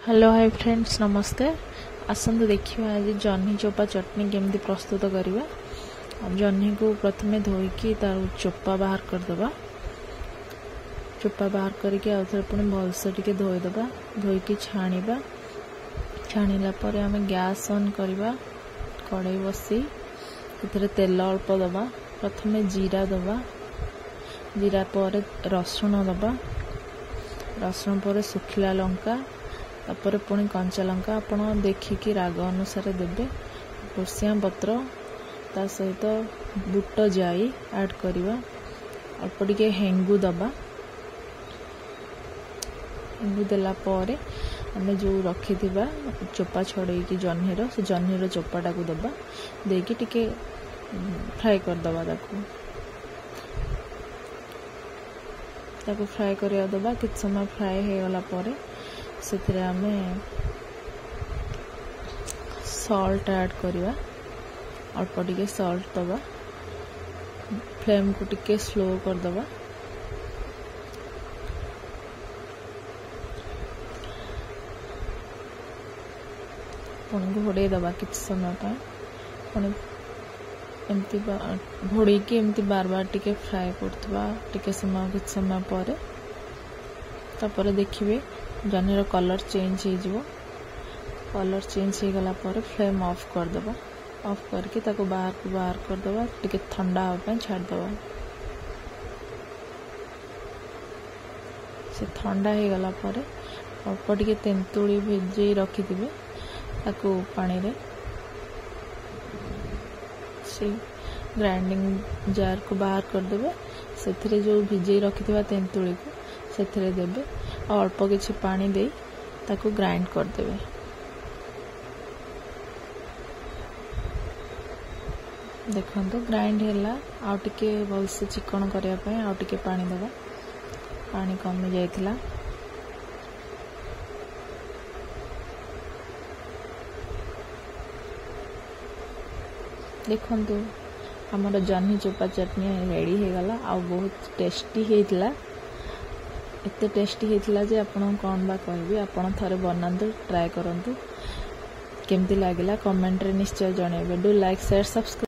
Hello hi friends नमस्ते। आसतु देखिए आज जह्नी चोपा चटनी केमती प्रस्तुत करवा। जह्नी को प्रथमे धोईकी तार चोपा बाहर करदे। चोपा बाहर करके आउे पुणी भलसे टिके धोईदे। धोईकी छाणीबा। छाणीला पर आम गैस ऑन करवा। कड़ाई बसी तेल अल्प दबा। प्रथमे जीरा दबा। जीरा पर रसुण दबा। रसुण पर सुखिला लंका तापर पुणी कंचा लंका आपण देखिकी राग अनुसार देबे। भुसिया पत्र ता सहित बुट जाई ऐड करवा। अल्प टिके हेंगु दबा। हेंगु देला परे आमे जो रखी चोपा छड़े की जह्नीर से जह्नीर चोपाटा को दबा। देकी टिके फ्राए करदबा। ताको फ्राए करिया दबा। किछ समय फ्राए हो गला परे से आमे सॉल्ट ऐड करवा। अल्प टिके सॉल्ट दबा। फ्लेम को टिके स्लो करदबा। पुणी घोड़े दबा किछ समय पर। पुणी एमती घोड़े की एमती बार बार टिके फ्राए करथबा। टिके समय किछ समय पर तापर देखिए जह्नीर कलर चेंज हो। कलर चेंज हो गला पर फ्लेम ऑफ करदबा। ऑफ करके ताको बाहर करदबा। टिके ठंडा होगा छाड़दबा। से ठंडा हो गला पर अल्प टिके तेंतुली भिजई रखी थे ताको पानी रे से ग्राइंडिंग जार को बाहर करदे। से जो भिजई रखी तेंतुली को से देबे। अल्प किछि पानी दे ताको ग्राइंड करदे। देखो ग्राइंड है आउ टिके भलसे चिकन करने आउ टिके पानी दबा। पानी कमी जाइथिला। देखंतु हमर जह्नी चोपा चटनी रेडी हो गला। आ बहुत टेस्टी होइतिला। एते टेस्टी होइतिला जे आपन कोन बा कहबी। आपन थरे बनांतु ट्राई करंतु। केमती लागिला कमेंट रे निश्चय जणेबे। Do like share subscribe.